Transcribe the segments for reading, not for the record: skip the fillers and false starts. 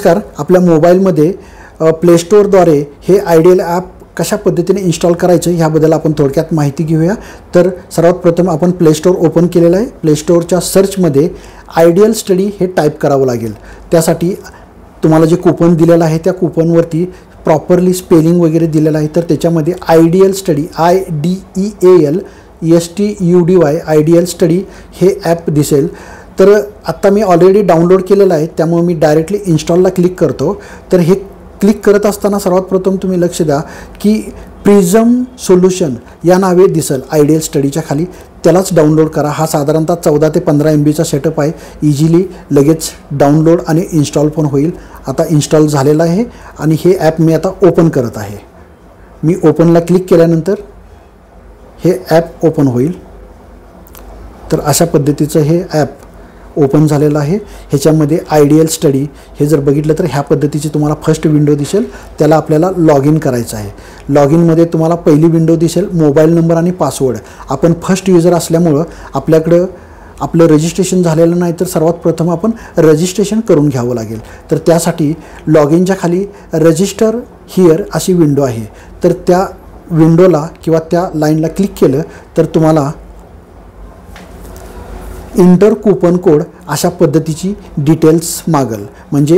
नमस्कार. आपल्या मोबाईलमध्ये प्ले स्टोअरद्वारे हे आयडियल ॲप कशा पद्धतीने इन्स्टॉल करायचं ह्याबद्दल आपण थोडक्यात माहिती घेऊया. तर सर्वात प्रथम आपण प्ले स्टोअर ओपन केलेलं आहे. प्ले स्टोअरच्या सर्चमध्ये आयडियल स्टडी हे टाईप करावं लागेल. त्यासाठी तुम्हाला जे कूपन दिलेलं आहे त्या कूपनवरती प्रॉपरली स्पेलिंग वगैरे दिलेलं आहे. तर त्याच्यामध्ये ideal study IDEAL ideal study हे ॲप दिसेल. तर आत्ता मी ऑलरेडी डाउनलोड केलेलं आहे, त्यामुळे मी डायरेक्टली इन्स्टॉलला क्लिक करतो. तर हे क्लिक करत असताना सर्वात प्रथम तुम्ही लक्ष द्या की प्रिझम सोल्युशन या नावे दिसेल आयडियल स्टडीच्या खाली. त्यालाच डाउनलोड करा. हा साधारणतः 14 ते 15 MBचा सेटअप आहे. इझिली लगेच डाउनलोड आणि इन्स्टॉल पण होईल. आता इन्स्टॉल झालेला आहे आणि हे ॲप मी आता ओपन करत आहे. मी ओपनला क्लिक केल्यानंतर हे ॲप ओपन होईल. तर अशा पद्धतीचं हे ॲप ओपन झालेलं आहे. ह्याच्यामध्ये आयडियल स्टडी हे जर बघितलं तर ह्या पद्धतीची तुम्हाला फर्स्ट विंडो दिसेल. त्याला आपल्याला लॉग इन करायचं आहे. लॉग इनमध्ये तुम्हाला पहिली विंडो दिसेल मोबाईल नंबर आणि पासवर्ड. आपण फर्स्ट युजर असल्यामुळं आपल्याकडं आपलं रजिस्ट्रेशन झालेलं नाही, तर सर्वात प्रथम आपण रजिस्ट्रेशन करून घ्यावं लागेल. तर त्यासाठी लॉग इनच्या खाली रजिस्टर हिअर अशी विंडो आहे. तर त्या विंडोला किंवा त्या लाईनला क्लिक केलं तर तुम्हाला इंटर कूपन कोड अशा पद्धतीची डिटेल्स मागेल. म्हणजे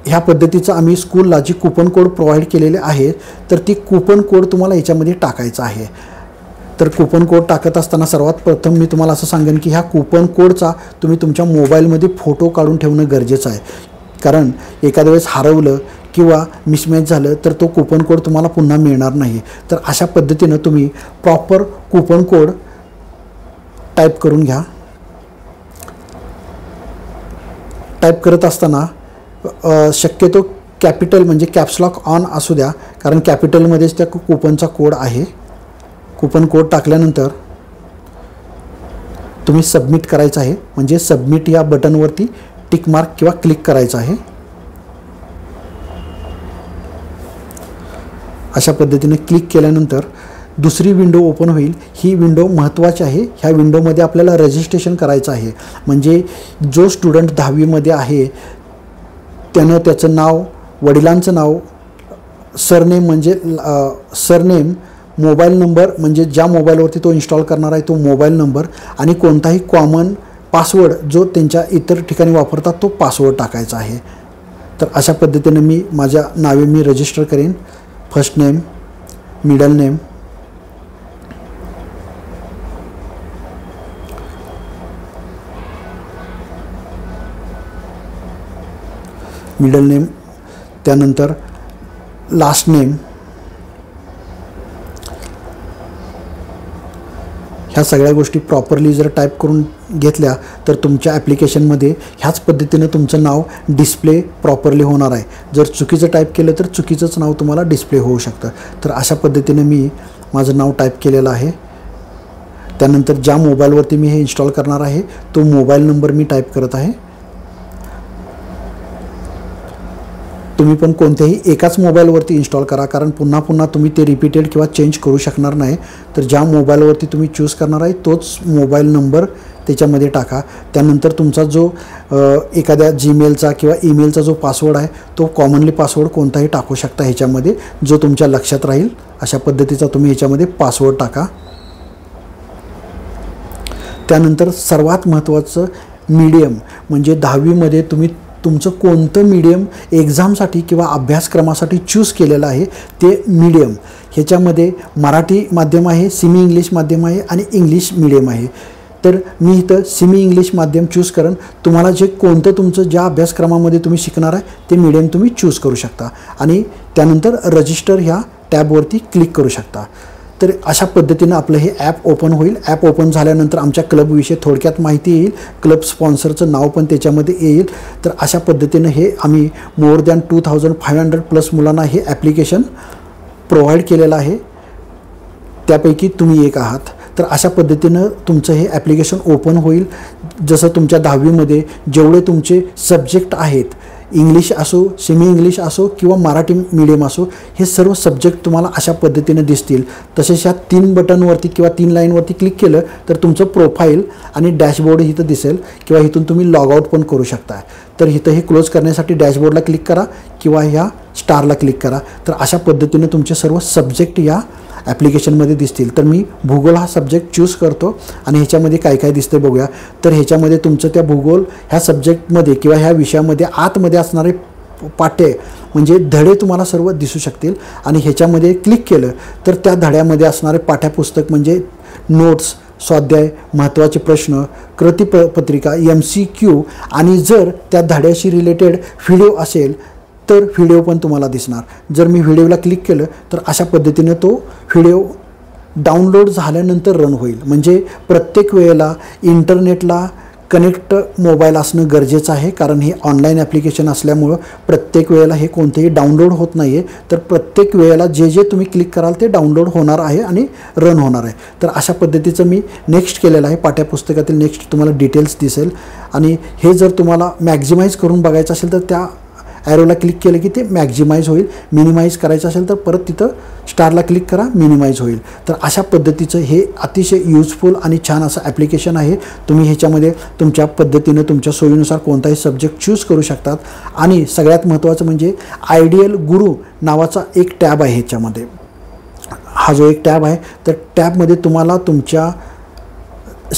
ह्या पद्धतीचं आम्ही स्कूलला जी कूपन कोड प्रोव्हाइड केलेले आहेत तर ती कूपन कोड तुम्हाला याच्यामध्ये टाकायचं आहे. तर कूपन कोड टाकत असताना सर्वात प्रथम मी तुम्हाला असं सांगेन की ह्या कूपन कोडचा तुम्ही तुमच्या मोबाईलमध्ये फोटो काढून ठेवणं गरजेचं आहे. कारण एखाद्या वेळेस हरवलं किंवा मिसमॅच झालं तर तो कूपन कोड तुम्हाला पुन्हा मिळणार नाही. तर अशा पद्धतीनं तुम्ही प्रॉपर कूपन कोड टाईप करून घ्या. टाईप करत असताना शक्यतो कॅपिटल म्हणजे कॅप्सलॉक ऑन असू द्या, कारण कॅपिटलमध्येच त्या कूपनचा कोड आहे. कूपन कोड टाकल्यानंतर तुम्ही सबमिट करायचं आहे. म्हणजे सबमिट या बटनवरती टिक मार्क किंवा क्लिक करायचं आहे. अशा पद्धतीने क्लिक केल्यानंतर दुसरी विंडो ओपन होईल. ही विंडो महत्त्वाची आहे. ह्या विंडोमध्ये आपल्याला रजिस्ट्रेशन करायचं आहे. म्हणजे जो स्टुडंट 10वीमध्ये आहे त्यानं त्याचं नाव, वडिलांचं नाव, सरनेम म्हणजे सरनेम, मोबाईल नंबर म्हणजे ज्या मोबाईलवरती तो इन्स्टॉल करणार आहे तो मोबाईल नंबर आणि कोणताही कॉमन पासवर्ड जो त्यांच्या इतर ठिकाणी वापरतात तो पासवर्ड टाकायचा आहे. तर अशा पद्धतीने मी माझ्या नावे मी रजिस्टर करेन. First name, middle name, middle name, त्यानंतर लास्ट नेम. ह्या सगळ्या गोष्टी प्रॉपरली जर टाईप करून घेतल्या तर तुमच्या ॲप्लिकेशनमध्ये ह्याच पद्धतीनं तुमचं नाव डिस्प्ले प्रॉपरली होणार आहे. जर चुकीचं टाईप केलं तर चुकीचंच नाव तुम्हाला डिस्प्ले होऊ शकतं. तर अशा पद्धतीने मी माझं नाव टाईप केलेलं आहे. त्यानंतर ज्या मोबाईलवरती मी हे इन्स्टॉल करणार आहे तो मोबाईल नंबर मी टाईप करत आहे. तुम्ही पण कोणत्याही एकाच मोबाईलवरती इन्स्टॉल करा, कारण पुन्हा पुन्हा तुम्ही ते रिपीटेड किंवा चेंज करू शकणार नाही. तर ज्या मोबाईलवरती तुम्ही चूज करणार आहे तोच मोबाईल नंबर त्याच्यामध्ये टाका. त्यानंतर तुमचा जो एखाद्या जीमेलचा किंवा ईमेलचा जो पासवर्ड आहे तो कॉमनली पासवर्ड कोणताही टाकू शकता ह्याच्यामध्ये, जो तुमच्या लक्षात राहील अशा पद्धतीचा तुम्ही ह्याच्यामध्ये पासवर्ड टाका. त्यानंतर सर्वात महत्त्वाचं मीडियम, म्हणजे 10वीमध्ये तुम्ही तुमचं कोणतं मीडियम एक्झामसाठी किंवा अभ्यासक्रमासाठी चूज केलेलं आहे ते मीडियम. ह्याच्यामध्ये मराठी माध्यम आहे, सेमी इंग्लिश माध्यम आहे आणि इंग्लिश मीडियम आहे. तर मी इथं सेमी इंग्लिश माध्यम चूज करेन. तुम्हाला जे कोणतं तुमचं ज्या अभ्यासक्रमामध्ये तुम्ही शिकणार आहे ते मीडियम तुम्ही चूज करू शकता आणि त्यानंतर रजिस्टर ह्या टॅबवरती क्लिक करू शकता. तर अशा पद्धतीनं आपलं हे ॲप ओपन होईल. ॲप ओपन झाल्यानंतर आमच्या क्लबविषयी थोडक्यात माहिती येईल. क्लब स्पॉन्सरचं नाव पण त्याच्यामध्ये येईल. तर अशा पद्धतीनं हे आम्ही मोर दॅन 2500+ मुलांना हे ॲप्लिकेशन प्रोव्हाइड केलेलं आहे. त्यापैकी तुम्ही एक आहात. तर अशा पद्धतीनं तुमचं हे ॲप्लिकेशन ओपन होईल. जसं तुमच्या 10वीमध्ये जेवढे तुमचे सब्जेक्ट आहेत, इंग्लिश असो, सेमी इंग्लिश असो किंवा मराठी मीडियम असो, हे सर्व सब्जेक्ट तुम्हाला अशा पद्धतीने दिसतील. तसेच ह्या 3 बटनवरती किंवा 3 लाईनवरती क्लिक केलं तर तुमचं प्रोफाईल आणि डॅशबोर्ड इथं दिसेल किंवा इथून तुम्ही लॉग आउट पण करू शकता. तर इथं हे क्लोज करण्यासाठी डॅशबोर्डला क्लिक करा किंवा ह्या स्टारला क्लिक करा. तर अशा पद्धतीने तुमचे सर्व सब्जेक्ट या ॲप्लिकेशनमध्ये दिसतील. तर मी भूगोल हा सब्जेक्ट चूज करतो आणि ह्याच्यामध्ये काय काय दिसते बघूया. तर ह्याच्यामध्ये तुमचं त्या भूगोल ह्या सब्जेक्टमध्ये किंवा ह्या विषयामध्ये आतमध्ये असणारे पाठ्य म्हणजे धडे तुम्हाला सर्व दिसू शकतील. आणि ह्याच्यामध्ये क्लिक केलं तर त्या धड्यामध्ये असणारे पाठ्यपुस्तक म्हणजे नोट्स, स्वाध्याय, महत्त्वाचे प्रश्न, कृतीपत्रिका, MCQ आणि जर त्या धड्याशी रिलेटेड व्हिडिओ असेल तर व्हिडिओ पण तुम्हाला दिसणार. जर मी व्हिडिओला क्लिक केलं तर अशा पद्धतीने तो व्हिडिओ डाउनलोड झाल्यानंतर रन होईल. म्हणजे प्रत्येक वेळेला इंटरनेटला कनेक्ट मोबाईल असणं गरजेचं आहे, कारण हे ऑनलाईन ॲप्लिकेशन असल्यामुळं प्रत्येक वेळेला हे कोणतेही डाउनलोड होत नाही आहे. तर प्रत्येक वेळेला जे जे तुम्ही क्लिक कराल ते डाउनलोड होणार आहे आणि रन होणार आहे. तर अशा पद्धतीचं मी नेक्स्ट केलेलं आहे. पाठ्यपुस्तकातील नेक्स्ट तुम्हाला डिटेल्स दिसेल. आणि हे जर तुम्हाला मॅक्झिमाइज करून बघायचं असेल तर त्या ॲरोला क्लिक केलं की ते मॅक्झिमाइज होईल. मिनिमाइज करायचं असेल तर परत तिथं स्टारला क्लिक करा, मिनिमाइज होईल. तर अशा पद्धतीचं हे अतिशय यूजफुल आणि छान असं ॲप्लिकेशन आहे. तुम्ही ह्याच्यामध्ये तुमच्या पद्धतीनं तुमच्या सोयीनुसार कोणताही सब्जेक्ट चूज करू शकतात. आणि सगळ्यात महत्त्वाचं म्हणजे आयडियल गुरु नावाचा एक टॅब आहे ह्याच्यामध्ये. हा जो एक टॅब आहे तर टॅबमध्ये तुम्हाला तुमच्या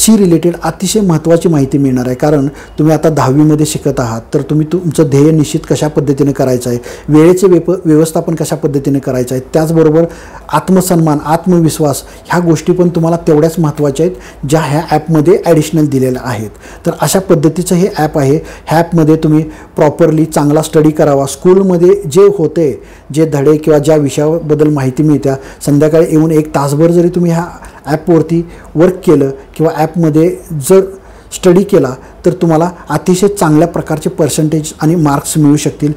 रिलेटेड अतिशय महत्त्वाची माहिती मिळणार आहे. कारण तुम्ही आता 10वीमध्ये शिकत आहात तर तुम्ही तुमचं ध्येय निश्चित कशा पद्धतीने करायचं आहे, वेळेचे व्यवस्थापन कशा पद्धतीने करायचं आहे, त्याचबरोबर आत्मसन्मान, आत्मविश्वास ह्या गोष्टी पण तुम्हाला तेवढ्याच महत्त्वाच्या आहेत ज्या ह्या ॲपमध्ये ॲडिशनल दिलेल्या आहेत. तर अशा पद्धतीचं हे ॲप आहे. ह्या ॲपमध्ये तुम्ही प्रॉपरली चांगला स्टडी करावा. स्कूलमध्ये जे होते, जे धडे किंवा ज्या विषयाबद्दल माहिती मिळत्या, संध्याकाळी येऊन 1 तासभर जरी तुम्ही ह्या ॲपवरती वर्क केलं किंवा ॲपमध्ये जर स्टडी केला तर तुम्हाला अतिशय चांगल्या प्रकारचे पर्सेंटेज आणि मार्क्स मिळू शकतील.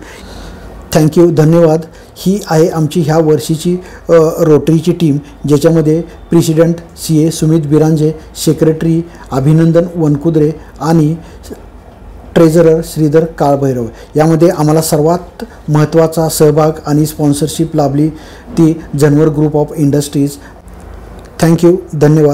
थँक्यू, धन्यवाद. ही आहे आमची ह्या वर्षीची रोटरीची टीम, ज्याच्यामध्ये president CA Sumit Biranje, secretary अभिनंदन वनकुद्रे आणि ट्रेझरर श्रीधर काळभैरव. यामध्ये आम्हाला सर्वात महत्त्वाचा सहभाग आणि स्पॉन्सरशिप लाभली ती जनवर ग्रुप ऑफ इंडस्ट्रीज. थँक्यू, धन्यवाद.